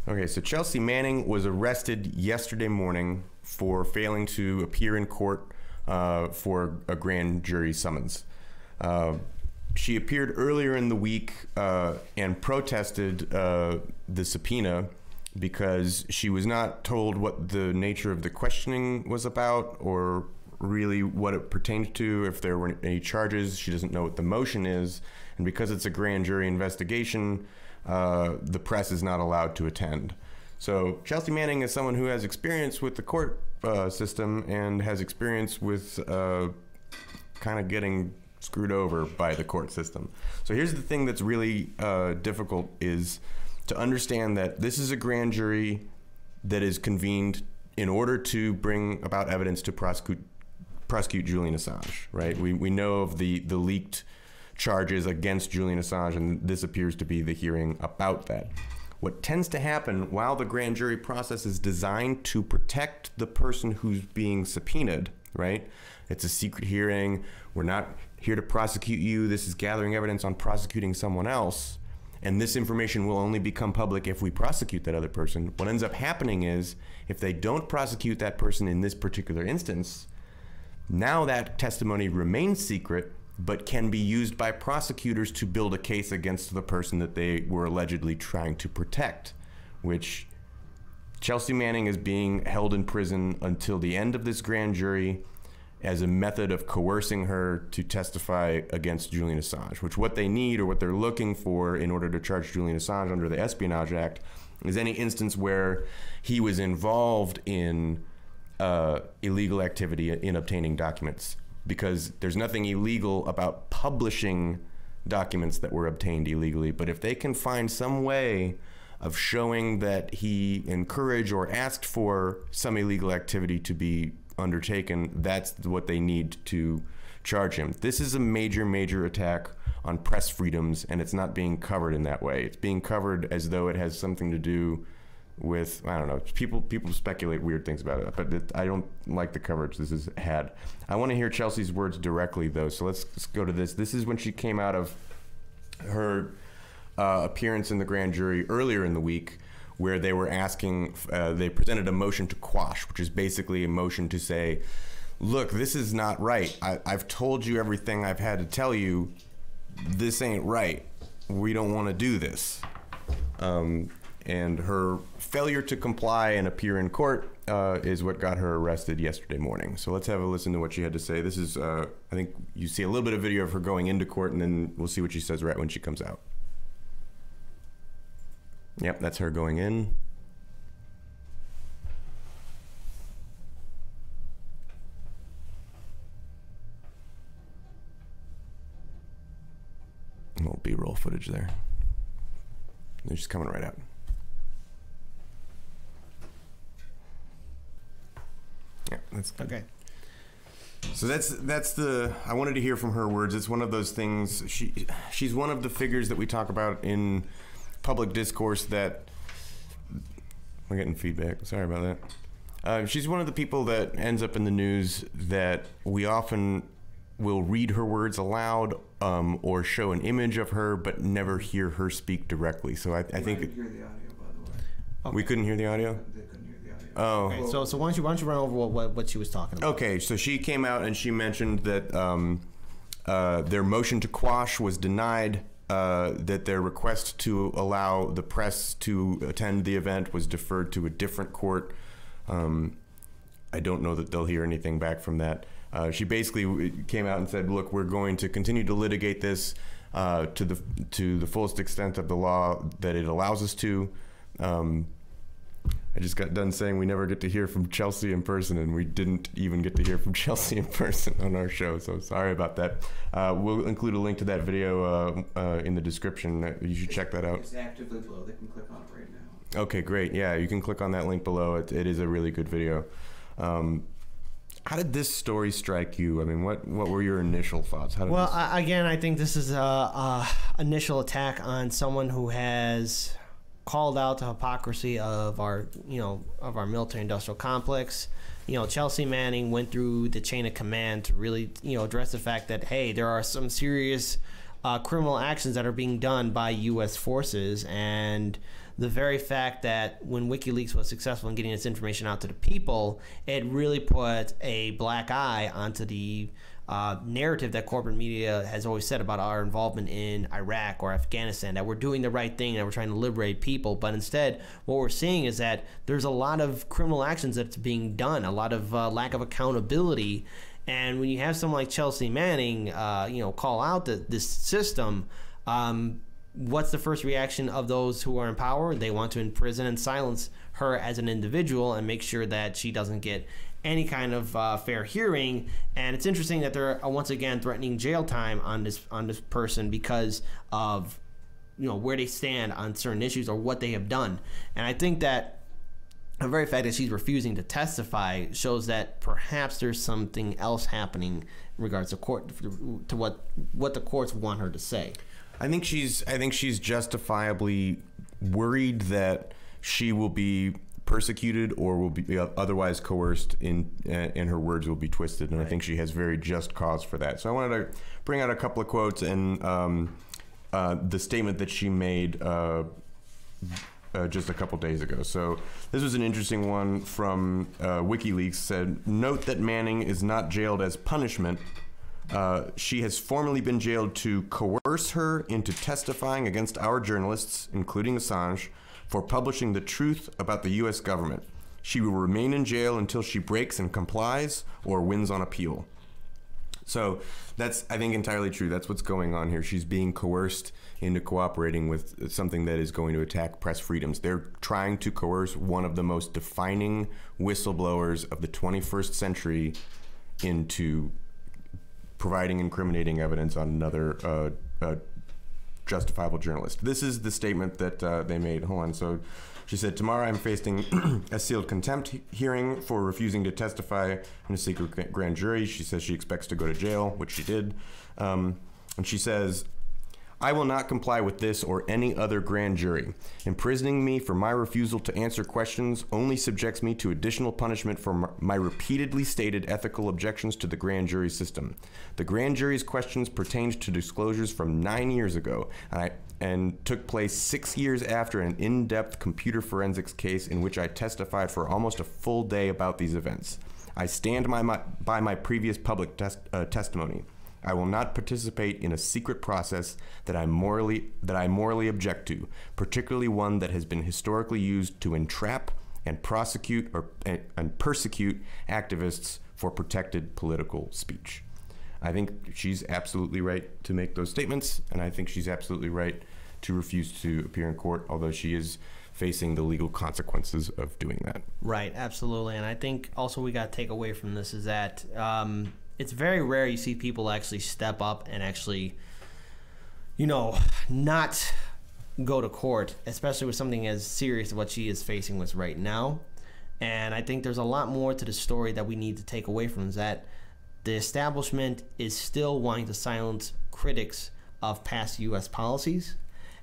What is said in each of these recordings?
Okay, so Chelsea Manning was arrested yesterday morning for failing to appear in court for a grand jury summons. She appeared earlier in the week and protested the subpoena because she was not told what the nature of the questioning was about or really what it pertained to, if there were any charges. She doesn't know what the motion is. And because it's a grand jury investigation, the press is not allowed to attend. So Chelsea Manning is someone who has experience with the court system and has experience with kind of getting screwed over by the court system. So here's the thing that's really difficult is to understand that this is a grand jury that is convened in order to bring about evidence to prosecute Julian Assange, right? We know of the leaked charges against Julian Assange, and this appears to be the hearing about that. What tends to happen while the grand jury process is designed to protect the person who's being subpoenaed, right? It's a secret hearing. We're not here to prosecute you. This is gathering evidence on prosecuting someone else. And this information will only become public if we prosecute that other person. What ends up happening is if they don't prosecute that person in this particular instance, now that testimony remains secret, but can be used by prosecutors to build a case against the person that they were allegedly trying to protect, which Chelsea Manning is being held in prison until the end of this grand jury as a method of coercing her to testify against Julian Assange, which what they need or what they're looking for in order to charge Julian Assange under the Espionage Act is any instance where he was involved in illegal activity in obtaining documents, because there's nothing illegal about publishing documents that were obtained illegally. But if they can find some way of showing that he encouraged or asked for some illegal activity to be undertaken, that's what they need to charge him. This is a major, major attack on press freedoms, and it's not being covered in that way. It's being covered as though it has something to do with, I don't know, people speculate weird things about it, but I don't like the coverage this has had. I want to hear Chelsea's words directly, though, so let's go to this. This is when she came out of her appearance in the grand jury earlier in the week, where they were asking, they presented a motion to quash, which is basically a motion to say, look, this is not right. I've told you everything I've had to tell you. This ain't right. We don't want to do this. And her failure to comply and appear in court is what got her arrested yesterday morning. So let's have a listen to what she had to say. This is, I think you see a little bit of video of her going into court, and then we'll see what she says right when she comes out. Yep, that's her going in. A little B-roll footage there. They're just coming right out. Yeah, that's good. Okay. So that's the, I wanted to hear from her words. It's one of those things, she's one of the figures that we talk about in public discourse that, we're getting feedback, sorry about that. She's one of the people that ends up in the news that we often will read her words aloud or show an image of her, but never hear her speak directly. So I think... I didn't hear the audio, by the way. Okay. We couldn't hear the audio? They couldn't hear the audio. Oh. Okay, so why don't you run over what she was talking about? Okay, so she came out and she mentioned that their motion to quash was denied, that their request to allow the press to attend the event was deferred to a different court. I don't know that they'll hear anything back from that. She basically came out and said, look, we're going to continue to litigate this to the fullest extent of the law that it allows us to. I just got done saying we never get to hear from Chelsea in person, and we didn't even get to hear from Chelsea in person on our show, so sorry about that. We'll include a link to that video in the description. You should check that out. It's actively below. They can click on it right now. Okay, great. Yeah, you can click on that link below. It is a really good video. How did this story strike you? I mean, what were your initial thoughts? Well, again, I think this is a initial attack on someone who has called out the hypocrisy of our military-industrial complex. Chelsea Manning went through the chain of command to really, address the fact that, hey, there are some serious criminal actions that are being done by U.S. forces, and the very fact that when WikiLeaks was successful in getting this information out to the people, it really put a black eye onto the narrative that corporate media has always said about our involvement in Iraq or Afghanistan, that we're doing the right thing, that we're trying to liberate people. But instead, what we're seeing is that there's a lot of criminal actions that's being done, a lot of lack of accountability. And when you have someone like Chelsea Manning, call out this system, what's the first reaction of those who are in power? They want to imprison and silence her as an individual and make sure that she doesn't get any kind of fair hearing. And it's interesting that they're once again threatening jail time on this person because of where they stand on certain issues or what they have done. And I think that the very fact that she's refusing to testify shows that perhaps there's something else happening in regards to court, to what the courts want her to say. I think she's justifiably worried that she will be persecuted or will be otherwise coerced and her words will be twisted, and right. I think she has very just cause for that. So I wanted to bring out a couple of quotes and the statement that she made just a couple days ago. So this was an interesting one from WikiLeaks. Said, note that Manning is not jailed as punishment. She has formally been jailed to coerce her into testifying against our journalists, including Assange, for publishing the truth about the U.S. government. She will remain in jail until she breaks and complies or wins on appeal. So that's, I think, entirely true. That's what's going on here. She's being coerced into cooperating with something that is going to attack press freedoms. They're trying to coerce one of the most defining whistleblowers of the 21st century into providing incriminating evidence on another justifiable journalist. This is the statement that they made. Hold on. So she said, tomorrow I'm facing a sealed contempt hearing for refusing to testify in a secret grand jury. She says she expects to go to jail, which she did. And she says, I will not comply with this or any other grand jury. Imprisoning me for my refusal to answer questions only subjects me to additional punishment for my repeatedly stated ethical objections to the grand jury system. The grand jury's questions pertained to disclosures from 9 years ago and took place 6 years after an in-depth computer forensics case in which I testified for almost a full day about these events. I stand by my previous public testimony. I will not participate in a secret process that I morally object to, particularly one that has been historically used to entrap and prosecute and persecute activists for protected political speech. I think she's absolutely right to make those statements, and I think she's absolutely right to refuse to appear in court, although she is facing the legal consequences of doing that. Right, absolutely. And I think also we got to take away from this is that it's very rare you see people actually step up and actually, not go to court, especially with something as serious as what she is facing with right now. And I think there's a lot more to the story that we need to take away from is that the establishment is still wanting to silence critics of past U.S. policies.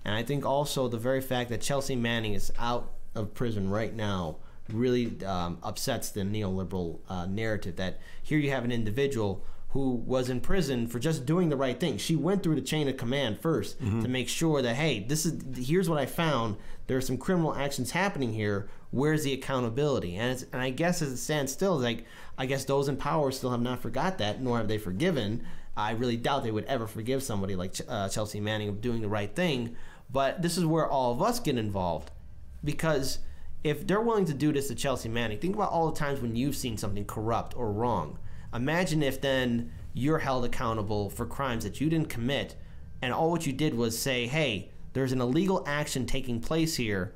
And I think also the very fact that Chelsea Manning is out of prison right now really upsets the neoliberal narrative that here you have an individual who was in prison for just doing the right thing. She went through the chain of command first to make sure that, hey, here's what I found. There are some criminal actions happening here. Where's the accountability? And I guess as it stands still, I guess those in power still have not forgot that, nor have they forgiven. I really doubt they would ever forgive somebody like Chelsea Manning of doing the right thing. But this is where all of us get involved, because if they're willing to do this to Chelsea Manning, think about all the times when you've seen something corrupt or wrong. Imagine if then you're held accountable for crimes that you didn't commit, and all what you did was say, hey, there's an illegal action taking place here.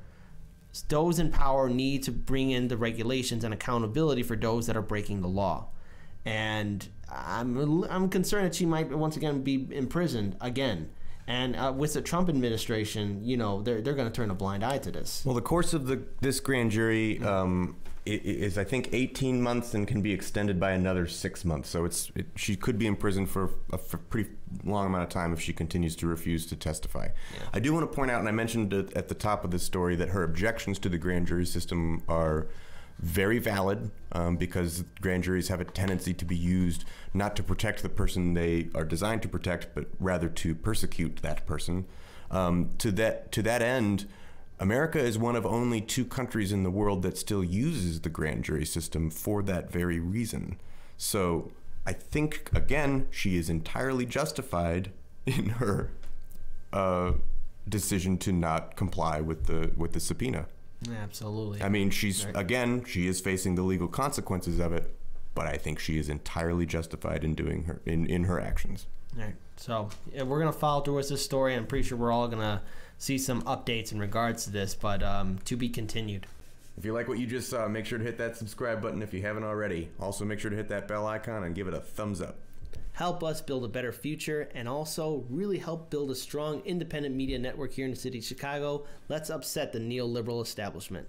Those in power need to bring in the regulations and accountability for those that are breaking the law. And I'm concerned that she might once again be imprisoned again. And with the Trump administration, they're going to turn a blind eye to this. Well, the course of this grand jury is, I think, 18 months and can be extended by another 6 months. So she could be in prison for a pretty long amount of time if she continues to refuse to testify. Yeah. I do want to point out, and I mentioned at the top of this story, that her objections to the grand jury system are very valid because grand juries have a tendency to be used not to protect the person they are designed to protect, but rather to persecute that person. To that end, America is one of only 2 countries in the world that still uses the grand jury system for that very reason. So I think, again, she is entirely justified in her decision to not comply with the subpoena. Absolutely. I mean, she's Right. again, she is facing the legal consequences of it, but I think she is entirely justified in doing her in her actions. All right. So yeah, we're gonna follow through with this story. I'm pretty sure we're all gonna see some updates in regards to this, but to be continued. If you like what you just saw, make sure to hit that subscribe button if you haven't already. Also, make sure to hit that bell icon and give it a thumbs up. Help us build a better future and also really help build a strong independent media network here in the city of Chicago. Let's upset the neoliberal establishment.